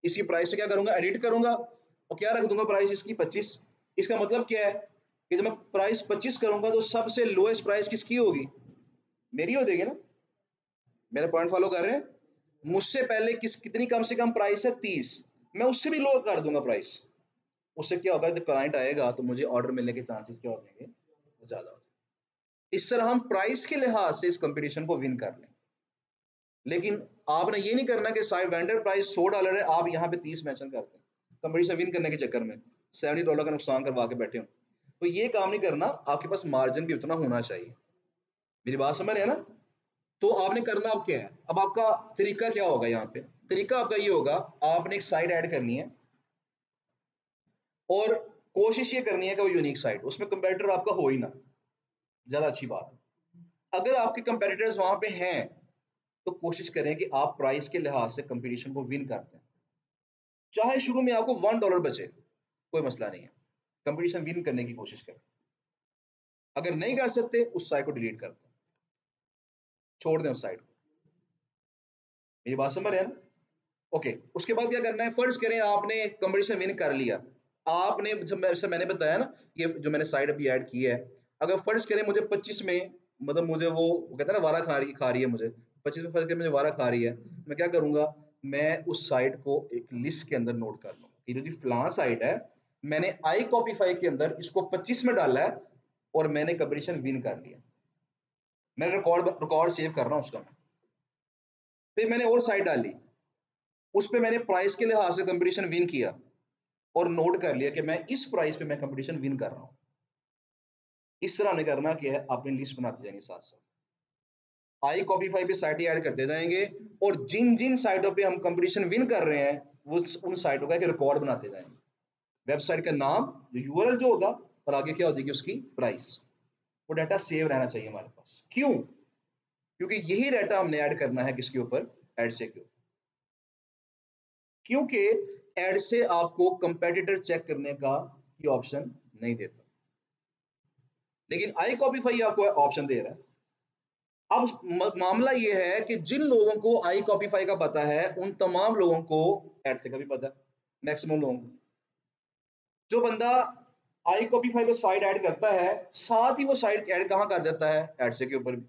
इसकी प्राइस से क्या करूंगा, एडिट करूंगा और क्या रख दूंगा, प्राइस इसकी 25। इसका मतलब क्या है कि जब मैं प्राइस 25 करूंगा तो सबसे लोएस्ट प्राइस किसकी होगी, मेरी हो जाएगी ना। मेरा पॉइंट फॉलो कर रहे हैं, मुझसे पहले कितनी कम से कम प्राइस है, 30, मैं उससे भी लो कर दूंगा प्राइस। उससे क्या होगा, जब क्लाइंट आएगा तो मुझे ऑर्डर मिलने के चांसेस क्या हो जाएंगे, ज्यादा हो जाएंगे। इस तरह हम प्राइस के लिहाज से इस कंपटीशन को विन कर लें। लेकिन आपने ये नहीं करना कि साइड वेंडर प्राइस $100 है, आप यहाँ पे 30 मेंशन करते हैं कंपटीशन विन करने के चक्कर में, $70 का नुकसान करवा के बैठे हो। तो ये काम नहीं करना, आपके पास मार्जिन भी उतना होना चाहिए। मेरी बात समझ रहे हैं ना। तो आपने करना अब क्या है, अब आपका तरीका क्या होगा, यहाँ पे तरीका आपका ये होगा, आपने एक साइड ऐड करनी है और कोशिश ये करनी है कि वो यूनिक साइट, उसमें कंपेटिटर आपका हो ही ना, ज्यादा अच्छी बात है। अगर आपके कंपेटिटर्स वहां पे हैं तो कोशिश करें कि आप प्राइस के लिहाज से कंपटीशन को विन करते हैं, चाहे शुरू में आपको $1 बचे, कोई मसला नहीं है, कंपटीशन विन करने की कोशिश करें। अगर नहीं कर सकते उस साइट को डिलीट कर दें, छोड़ दें उस साइट को। मेरी बात समझ रहे हैं ना। ओके, उसके बाद क्या करना है, फर्ज करें आपने कंपटीशन विन कर लिया, आपने जैसे मैंने बताया ना, ये जो मैंने साइड अभी ऐड की है, अगर फर्ज करें मुझे 25 में, मतलब मुझे वो कहते हैं ना वारा खा रही है मुझे 25 में, फर्ज करें मुझे वारा खा रही है, मैं क्या करूंगा, मैं उस साइट को एक लिस्ट के अंदर नोट कर लूंगा कि जो कि फलां साइट है, मैंने आई कॉपीफाई के अंदर इसको 25 में डाला है और मैंने कंपटीशन विन कर लिया। मैंने रिकॉर्ड सेव कर रहा हूँ उसका। फिर मैंने और साइट डाली, उस पे मैंने प्राइस के लिहाज से कंपटीशन विन किया और नोट कर लिया कि मैं इस प्राइस पे मैं कंपटीशन विन कर रहा हूँ। इस तरह हमें करना क्या है, अपनी लिस्ट बनाते जाएंगे साथ साथ, आई कॉपीफाई पे साइटें ऐड करते जाएंगे और जिन जिन साइटों पे हम कंपटीशन विन कर रहे हैं वो उन साइटों का एक रिकॉर्ड बनाते जाएंगे। वेबसाइट का नाम, जो यूआरएल जो होगा, और आगे क्या हो जाएगी उसकी प्राइस। वो डाटा सेव रहना चाहिए हमारे पास। क्यों, क्योंकि यही डाटा हमने ऐड करना है किसके ऊपर, एड से के ऊपर। क्योंकि एड से आपको कंपेटिटर चेक करने का ये ऑप्शन नहीं देता, लेकिन आई कॉपीफाई आपको ऑप्शन दे रहा है। अब मामला ये है कि जिन लोगों को आई कॉपीफाई का पता है उन तमाम लोगों को एड से का भी पता है, मैक्सिमम लोगों को। जो बंदा आई कॉपीफाई पे साइट ऐड करता है, साथ ही वो साइट ऐड कहाँ कर देता है, एडसे के ऊपर भी।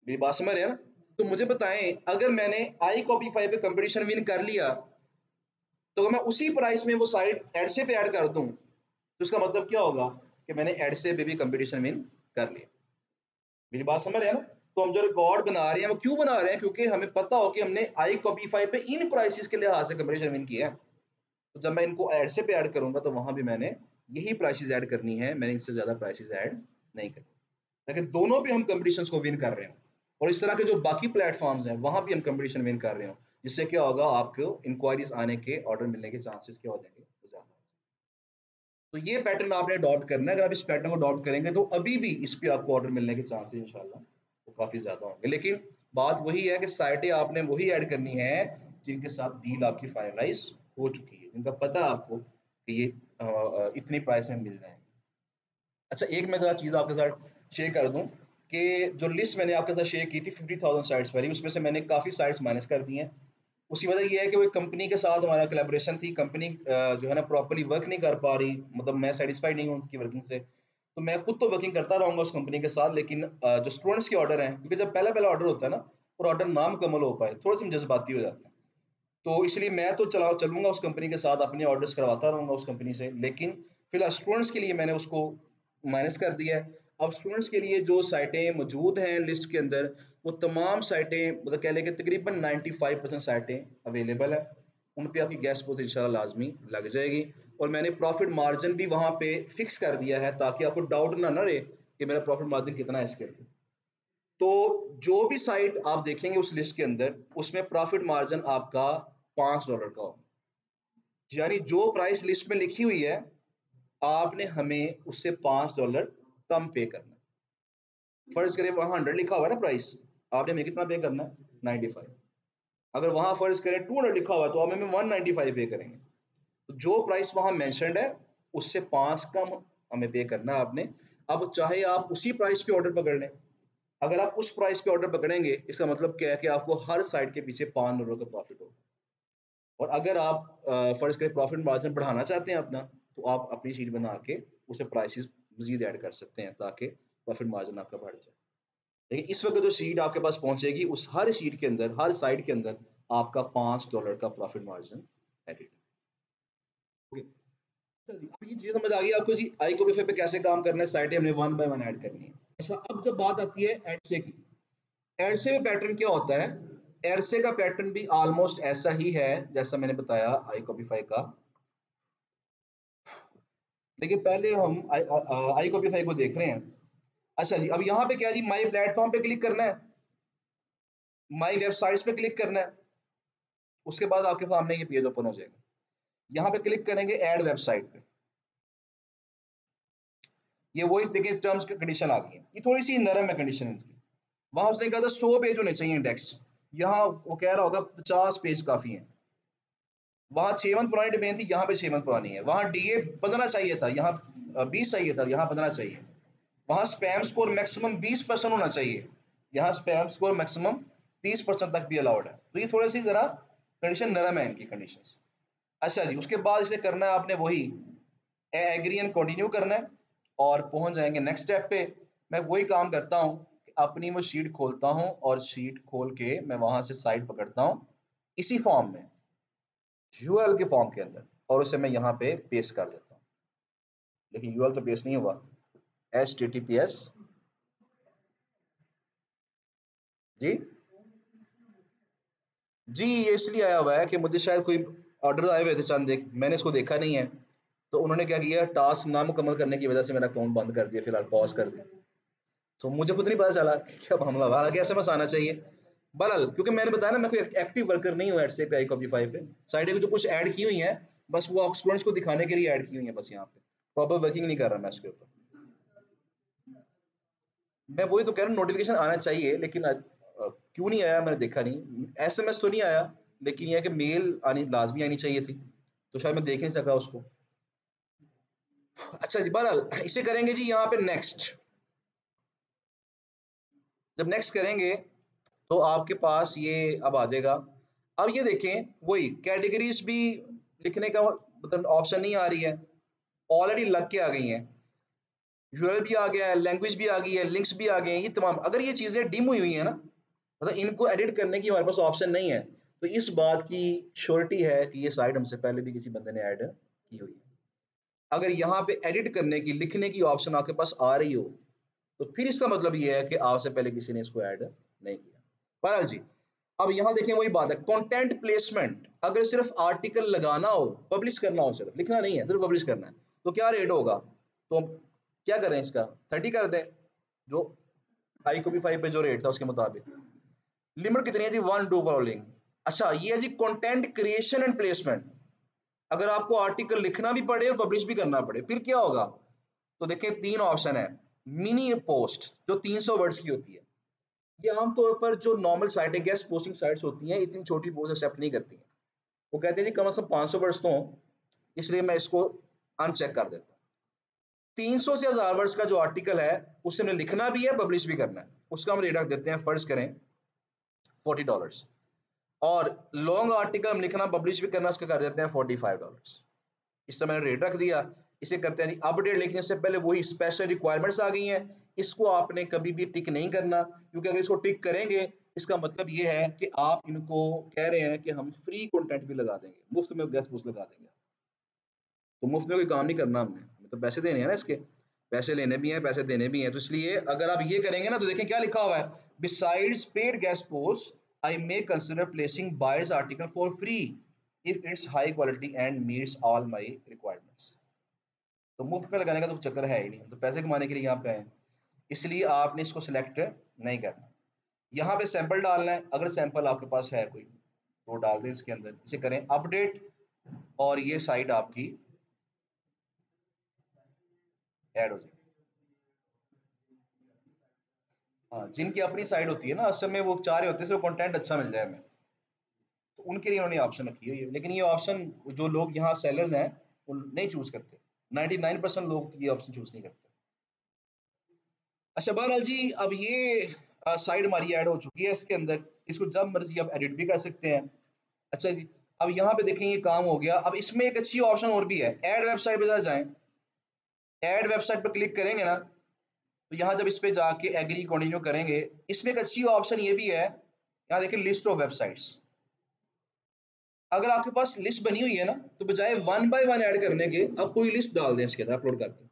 मेरी बात समझ रहे हैं ना? तो मुझे बताएं, अगर मैंने आई कॉपीफाई पे कंपटीशन विन कर लिया, तो अगर मैं उसी प्राइस में वो साइट एडसे पे ऐड कर दूं, तो इसका मतलब क्या होगा कि मैंने एडसे पे भी कंपटीशन विन कर लिया। मेरी बात समझ रहे हैं ना? तो हम जो रिकॉर्ड बना रहे हैं वो क्यों बना रहे हैं, क्योंकि हमें पता हो कि हमने आई कॉपीफाई पे इन प्राइसेस के लिहाज से कंपटीशन विन किया है। तो जब मैं इनको एडसे पे ऐड करूंगा तो वहां भी मैंने यही प्राइसेस ऐड करनी है, मैंने इससे ज्यादा प्राइसेस ऐड नहीं करनी, लेकिन दोनों पे हम कंपटीशन को विन कर रहे हो। और इस तरह के जो बाकी प्लेटफॉर्म्स हैं वहां भी हम कंपटीशन विन कर रहे हो, जिससे क्या होगा, आपको इंक्वायरीज आने के, ऑर्डर मिलने के चांसेस क्या हो जाएंगे, ज्यादा। तो ये पैटर्न आपने अडॉप्ट करना है। अगर आप इस पैटर्न को अडॉप्ट करेंगे तो अभी भी इस पे आपको ऑर्डर मिलने के चांसेस इंशाल्लाह वो काफी ज्यादा होंगे। लेकिन बात वही है कि साइटें आपने वही ऐड करनी है जिनके साथ डील आपकी फाइनलाइज हो चुकी है, जिनका पता है आपको कि ये इतनी प्राइस में मिल जाएंगे। अच्छा, एक मैं जरा चीज़ आपके साथ शेयर कर दूं कि जो लिस्ट मैंने आपके साथ शेयर की थी 50,000 साइट्स वाली, उसमें से मैंने काफ़ी साइट्स माइनस कर दी हैं। उसकी वजह ये है कि वो कंपनी के साथ हमारा कोलैबोरेशन थी, कंपनी जो है ना प्रॉपर्ली वर्क नहीं कर पा रही, मतलब मैं सेटिस्फाइड नहीं हूँ उनकी वर्किंग से। तो मैं खुद तो वर्किंग करता रहूँगा उस कंपनी के साथ, लेकिन जो स्टूडेंट्स के ऑर्डर हैं, क्योंकि जब पहला पहला ऑर्डर होता है ना, और ऑर्डर ना मुकम्मल हो पाए, थोड़े से हम जज्बाती हो जाते हैं। तो इसलिए मैं तो चलूंगा उस कंपनी के साथ, अपने ऑर्डर्स करवाता रहूंगा उस कंपनी से, लेकिन फिलहाल स्टूडेंट्स के लिए मैंने उसको माइनस कर दिया है। अब स्टूडेंट्स के लिए जो साइटें मौजूद हैं लिस्ट के अंदर, वो तमाम साइटें, मतलब कह लें कि तकरीबन 95% साइटें अवेलेबल है। उन पे आपकी गैस पोस्ट इंशाल्लाह लाजमी लग जाएगी। और मैंने प्रॉफिट मार्जिन भी वहाँ पे फिक्स कर दिया है, ताकि आपको डाउट ना रहे कि मेरा प्रॉफिट मार्जिन कितना है इसके अंदर। तो जो भी साइट आप देखेंगे उस लिस्ट के अंदर, उसमें प्रॉफिट मार्जिन आपका $5 का होगा। यानी जो प्राइस लिस्ट में लिखी हुई है, आपने हमें उससे $5 कम पे करना है। फर्ज करें वहां 100 लिखा हुआ है ना प्राइस, आपने हमें कितना पे करना है, 95। अगर वहां फर्ज करें 200 लिखा हुआ है, तो आप हमें 195 पे करेंगे। तो जो प्राइस वहां मेंशन्ड है, उससे 5 कम हमें पे करना है आपने। अब चाहे आप उसी प्राइस पे ऑर्डर पकड़ लें, अगर आप उस प्राइस पे ऑर्डर पकड़ेंगे, इसका मतलब क्या है कि आपको हर साइड के पीछे $5 का प्रॉफिट होगा। और अगर आप फर्ज करें प्रॉफिट मार्जिन बढ़ाना चाहते हैं अपना, तो आप अपनी शीट बना के उसे प्राइसेस मजीद ऐड कर सकते हैं, ताकि प्रॉफिट मार्जिन आपका बढ़ जाए। लेकिन इस वक्त जो शीट आपके पास पहुंचेगी, उस हर शीट के अंदर, हर साइड के अंदर आपका $5 का प्रॉफिट मार्जिन एडिट। ओके, चलिए अब ये चीज समझ आ गई आपको जी, आई कॉपीफाई पे कैसे काम करना है, साइटें हमने वन बाय वन ऐड करनी है। अच्छा, अब जब बात आती है एडसे की, एडसे में पैटर्न क्या होता है? एडसे का पैटर्न भी ऑलमोस्ट ऐसा ही है जैसा मैंने बताया आई कॉपीफाई का। देखिए पहले हम आई कॉपीफाई को देख रहे हैं। अच्छा जी, अब यहाँ पे क्या जी, माई प्लेटफॉर्म पे क्लिक करना है, माई वेबसाइट्स पे क्लिक करना है। उसके बाद आपके सामने ये पेज ओपन हो जाएगा। यहाँ पे क्लिक करेंगे ऐड वेबसाइट पे। ये वही देखिए टर्म्स कंडीशन आ गई है, ये थोड़ी सी नरम है कंडीशन इसकी। वहां उसने कहा था 100 पेज होने चाहिए इंडेक्स, यहाँ वो कह रहा होगा 50 पेज काफी है। वहां 6 मंथ पुरानी डोमेन थी, यहाँ पे 6 मंथ पुरानी है। वहां डीए 15 चाहिए था, यहाँ 20 चाहिए था, यहाँ 15 चाहिए। वहां स्पैम स्कोर मैक्सिमम 20% होना चाहिए, यहाँ स्पैम स्कोर मैक्सिमम 30% तक भी अलाउड है। तो ये थोड़ी सी जरा कंडीशन नरम है इनकी कंडीशंस। अच्छा जी, उसके बाद इसे करना है आपने वही एग्री एंड कंटिन्यू करना है, और पहुंच जाएंगे नेक्स्ट स्टेप पे। मैं वही काम करता हूँ कि अपनी वो शीट खोलता हूँ, और शीट खोल के मैं वहां से साइट पकड़ता हूँ इसी फॉर्म में, यूएल के फॉर्म के अंदर, और उसे मैं यहाँ पे पेस्ट कर देता हूँ। लेकिन यूएल तो पेस्ट नहीं हुआ, HTTPS जी। जी, ये इसलिए आया हुआ है कि मुझे शायद कोई ऑर्डर आए हुए थे चंद एक, मैंने इसको देखा नहीं है। तो उन्होंने क्या किया, टास्क ना मुकम्मल करने की वजह से मेरा अकाउंट बंद कर दिया, फिलहाल पॉज कर दिया। तो मुझे खुद नहीं पता चला कि क्या मामला हुआ, हालांकि एसएमएस आना चाहिए। बहरहाल, क्योंकि मैंने बताया ना, मैं कोई एक्टिव वर्कर नहीं हूँ एडसे पे, आई कॉपीफाई पे साइडें जो कुछ ऐड की हुई हैं, बस वो स्टूडेंट्स को दिखाने के लिए ऐड की हुई हैं, बस यहाँ पे प्रॉपर वर्किंग नहीं कर रहा मैं उसके ऊपर। मैं वही तो कह रहा हूँ, नोटिफिकेशन आना चाहिए, लेकिन क्यों नहीं आया मैंने देखा नहीं। एसएमएस तो नहीं आया, लेकिन यह है कि मेल आनी लाजमी आनी चाहिए थी, तो शायद मैं देख नहीं सका उसको। अच्छा जी, बहरहाल इसे करेंगे जी यहाँ पे नेक्स्ट। जब नेक्स्ट करेंगे तो आपके पास ये अब आ जाएगा। अब ये देखें, वही कैटेगरीज भी लिखने का मतलब ऑप्शन नहीं आ रही है, ऑलरेडी लग के आ गई हैं, यूआरएल भी आ गया है, लैंग्वेज भी आ गई है, लिंक्स भी आ गए हैं, ये तमाम अगर ये चीज़ें डिम हुई हैं ना, मतलब इनको एडिट करने की हमारे पास ऑप्शन नहीं है, तो इस बात की श्योरिटी है कि ये साइट हमसे पहले भी किसी बंदे ने ऐड की हुई है। अगर यहाँ पे एडिट करने की, लिखने की ऑप्शन आपके पास आ रही हो, तो फिर इसका मतलब ये है कि आपसे पहले किसी ने इसको ऐड नहीं किया। बहरहाल जी, अब यहाँ देखें वही बात है, कंटेंट प्लेसमेंट, अगर सिर्फ आर्टिकल लगाना हो, पब्लिश करना हो, सिर्फ लिखना नहीं है, सिर्फ पब्लिश करना है, तो क्या रेट होगा? तो हम क्या करें, इसका 30 कर दें, जो आई कॉपी 5 पे जो रेट था उसके मुताबिक। लिमिट कितनी है जी? 1 टू फॉलोइंग। अच्छा, ये है जी कंटेंट क्रिएशन एंड प्लेसमेंट। अगर आपको आर्टिकल लिखना भी पड़े और पब्लिश भी करना पड़े, फिर क्या होगा? तो देखिए 3 ऑप्शन है। मिनी पोस्ट जो 300 वर्ड्स की होती है, ये आमतौर पर जो नॉर्मल साइट है, गेस्ट पोस्टिंग साइट्स होती हैं, इतनी छोटी पोस्ट एक्सेप्ट नहीं करती हैं। वो कहते हैं जी कम से कम 500 वर्ड्स तो हों, इसलिए मैं इसको अनचेक कर देता हूँ। 300 से 1000 वर्ड्स का जो आर्टिकल है, उसे हमने लिखना भी है, पब्लिश भी करना है, उसका हम रेट रख देते हैं, फर्ज करें $40, और लॉन्ग आर्टिकल हम लिखना पब्लिश भी करना, उसका कर देते हैं $45। इस समय मैंने रेट रख दिया। इसे करते हैं अपडेट, लिखने से पहले वही स्पेशल रिक्वायरमेंट्स आ गई हैं, इसको आपने कभी भी टिक नहीं करना, क्योंकि अगर इसको टिक करेंगे, इसका मतलब ये है कि आप इनको कह रहे हैं कि हम फ्री कंटेंट भी लगा देंगे, मुफ्त में गेस्ट पोस्ट लगा देंगे। तो मुफ्त में कोई काम नहीं करना हमने, हमें तो पैसे देने हैं ना, इसके पैसे लेने भी हैं, पैसे देने भी हैं, तो इसलिए अगर आप ये करेंगे ना, तो देखें क्या लिखा हुआ है, besides paid guest post I may consider placing buyers article for free if it's high quality and meets all my requirements. तो मुफ्त में लगाने का तो चक्कर है ही नहीं, तो पैसे कमाने के लिए यहाँ पे आए, इसलिए आपने इसको सिलेक्ट नहीं करना। यहाँ पे सैंपल डालना है, अगर सैंपल आपके पास है कोई तो डाल दें इसके अंदर, इसे करें अपडेट, और ये साइट आपकी ऐड हो जाएगी। हाँ, जिनकी अपनी साइट होती है ना, असल में वो चाह रहे होते हैं सिर्फ कंटेंट अच्छा मिल जाए हमें, तो उनके लिए उन्होंने ऑप्शन रखी हुई है, लेकिन ये ऑप्शन जो लोग यहाँ सेलर्स हैं वो नहीं चूज करते, 99% लोग ये ऑप्शन चूज नहीं करते। अच्छा बहरहाल जी, अब ये साइट हमारी ऐड हो चुकी है इसके अंदर, इसको जब मर्जी आप एडिट भी कर सकते हैं। अच्छा जी, अब यहाँ पे देखें ये काम हो गया। अब इसमें एक अच्छी ऑप्शन और भी है, ऐड वेबसाइट पे जरा जाएं, ऐड वेबसाइट पर क्लिक करेंगे ना, तो यहाँ जब इस पे जाके एग्री कंटिन्यू करेंगे, इसमें एक अच्छी ऑप्शन ये भी है, यहाँ देखिए लिस्ट ऑफ वेबसाइट्स। अगर आपके पास लिस्ट बनी हुई है ना, तो बजाय वन बाय वन ऐड करने के, आप कोई लिस्ट डाल दें इसके अंदर अपलोड करके,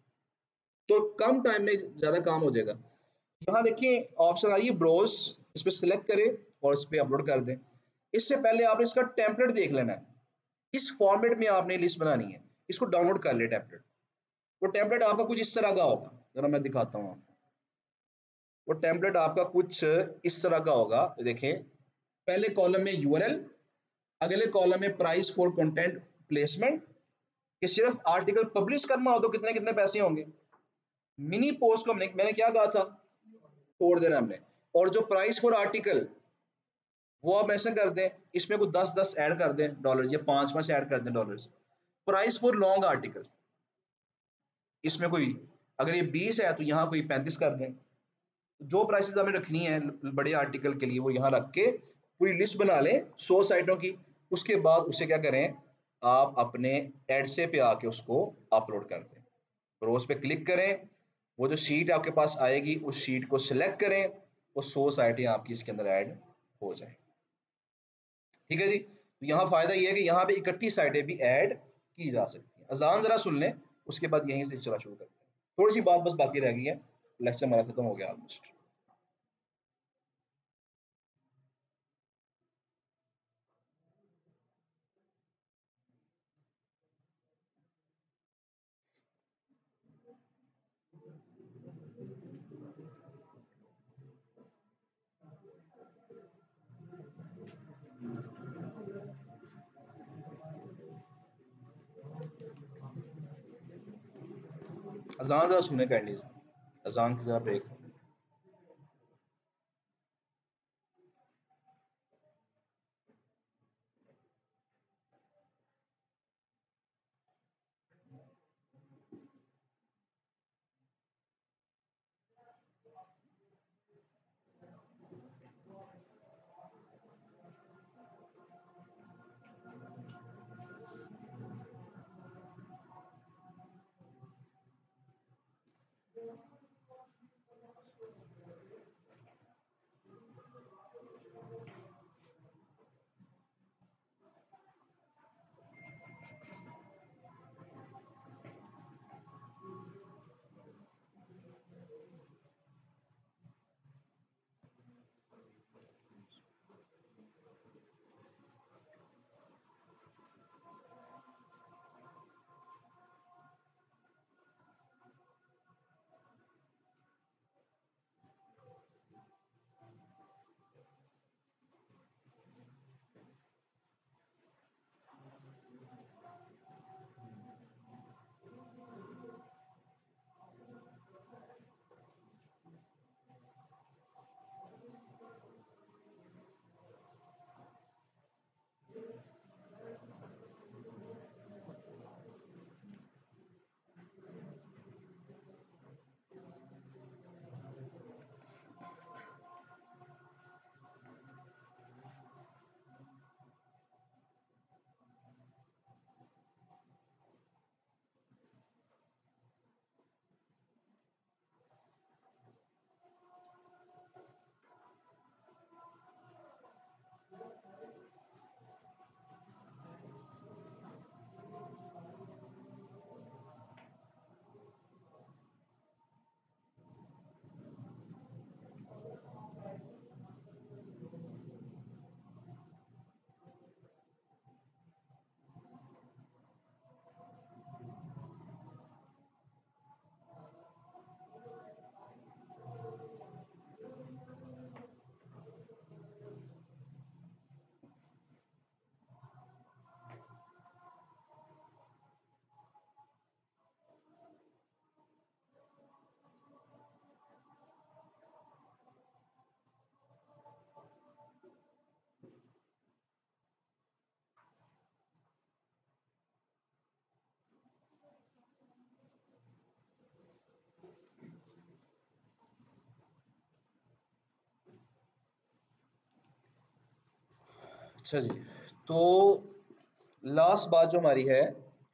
तो कम टाइम में ज्यादा काम हो जाएगा। यहाँ देखिए ऑप्शन आ रही है ब्रोज, इस पर सिलेक्ट करें और इस पर अपलोड कर दें। इससे पहले आपने इसका टेम्पलेट देख लेना है, इस फॉर्मेट में आपने लिस्ट बनानी है, इसको डाउनलोड कर ले टेम्पलेट। वो टेम्पलेट आपका कुछ इस तरह का होगा, जरा मैं दिखाता हूँ आपको। वो टेम्पलेट आपका कुछ इस तरह का होगा, देखें पहले कॉलम में यूआरएल, अगले कॉलम में प्राइस फॉर कंटेंट प्लेसमेंट, कि सिर्फ आर्टिकल पब्लिश करना हो तो कितने कितने पैसे होंगे। मिनी पोस्ट को मैंने क्या कहा था, छोड़ देना हमने, और जो प्राइस फॉर आर्टिकल वो आप मेंशन कर दें, इसमें कुछ 10-10 ऐड कर दें डॉलर, या 5-5 ऐड कर दें dollar. Price for long article, इसमें कोई अगर ये 20 है तो यहाँ कोई 35 कर दें। जो प्राइसेस हमें रखनी है बड़े आर्टिकल के लिए, वो यहाँ रख के पूरी लिस्ट बना लें 100 साइटों की। उसके बाद उसे क्या करें, आप अपने एडसे पे आके उसको अपलोड कर दें, रोज पे क्लिक करें, वो जो शीट आपके पास आएगी उस शीट को सिलेक्ट करें, वो 100 साइटें आपकी इसके अंदर ऐड हो जाए। ठीक है जी, तो यहाँ फायदा ये है कि यहाँ पे इकट्ठी साइटें भी ऐड की जा सकती हैं। अजान जरा सुन लें, उसके बाद यहीं से चला शुरू करते हैं। थोड़ी सी बात बस बाकी रह गई है, लेक्चर हमारा खत्म हो गया ऑलमोस्ट। अजान जरा सुने कर लीजिए, अजान की जरा ब्रेक। अच्छा जी, तो लास्ट बात जो हमारी है,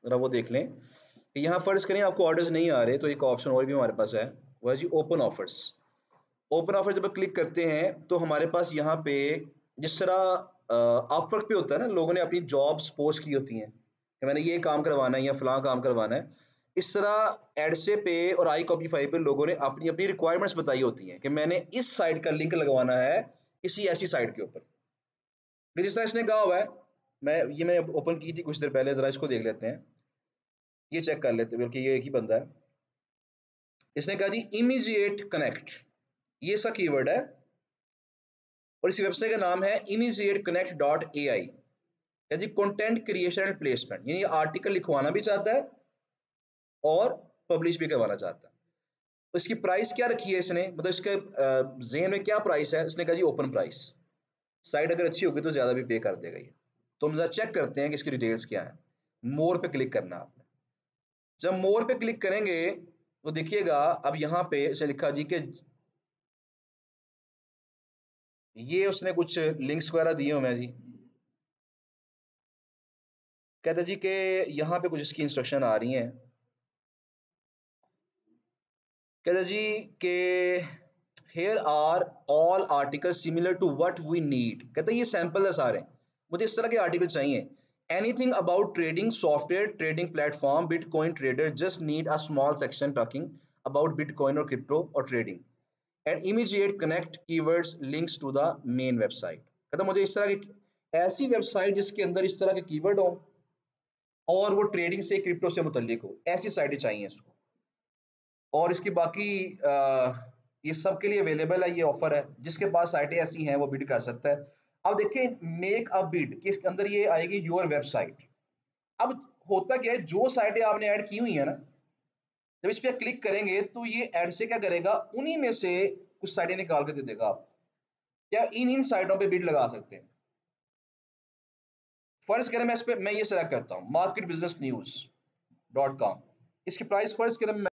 जरा वो देख लें कि यहाँ फर्ज करें आपको ऑर्डर्स नहीं आ रहे, तो एक ऑप्शन और भी हमारे पास है, वो है जी ओपन ऑफर्स। ओपन ऑफर जब आप क्लिक करते हैं तो हमारे पास यहाँ पे जिस तरह अपवर्क पे होता है ना, लोगों ने अपनी जॉब्स पोस्ट की होती हैं कि मैंने ये काम करवाना है या फलां काम करवाना है, इस तरह एडसे पे और आई कॉपीफाई पे लोगों ने अपनी अपनी रिक्वायरमेंट्स बताई होती हैं कि मैंने इस साइट का लिंक लगवाना है किसी ऐसी साइट के ऊपर। जिस तरह इसने कहा हुआ है, मैंने ओपन की थी कुछ देर पहले, जरा इसको देख लेते हैं, ये चेक कर लेते हैं, बल्कि ये एक ही बंदा है। इसने कहा जी इमीजिएट कनेक्ट, ये सा कीवर्ड है, और इस वेबसाइट का नाम है immediateconnect.ai। या जी कंटेंट क्रिएशन एंड प्लेसमेंट, यानी आर्टिकल लिखवाना भी चाहता है और पब्लिश भी करवाना चाहता है। तो इसकी प्राइस क्या रखी है इसने, मतलब इसके जेन में क्या प्राइस है, इसने कहा जी ओपन प्राइस। साइट अगर अच्छी होगी तो ज्यादा भी पे कर देगा ये। तो हम जरा चेक करते हैं कि इसकी डिटेल्स क्या है। मोर पे क्लिक करना आपने। जब मोर पे क्लिक करेंगे तो देखिएगा अब यहाँ पे इसने लिखा जी कि ये उसने कुछ लिंक्स वगैरह दिए हुए हैं जी। कहता जी कि यहाँ पे कुछ इसकी इंस्ट्रक्शन आ रही हैं। कहता जी कि here are all article similar to what we need. कहता है ये सैंपल है सारे, मुझे इस तरह के आर्टिकल चाहिए। Anything about trading software, trading platform, bitcoin trader, just need a small section talking about bitcoin और क्रिप्टो और trading and immediate connect keywords links to the main website. कहता मुझे इस तरह की ऐसी वेबसाइट जिसके अंदर इस तरह के कीवर्ड हो और वो ट्रेडिंग से क्रिप्टो से मुतल्लिक हो, ऐसी साइटें चाहिए इसको। और इसकी बाकी ये सब के लिए अवेलेबल है, ये ऑफर है, जिसके पास साइटें ऐसी हैं वो बिड कर सकता है। अब देखें मेक अ बिड कि इसके अंदर ये आएगी योर वेबसाइट। अब होता क्या है, जो साइटें आपने ऐड की हुई है ना, जब इस पर क्लिक करेंगे तो ये ऐड से क्या करेगा, उन्हीं में से कुछ साइटें निकाल के दे देगा आप, क्या इन इन साइटों पे बिड लगा सकते हैं। फर्ज करें मैं इस पे मैं ये सेलेक्ट करता हूँ marketbusinessnews.com, इसकी प्राइस फर्ज करें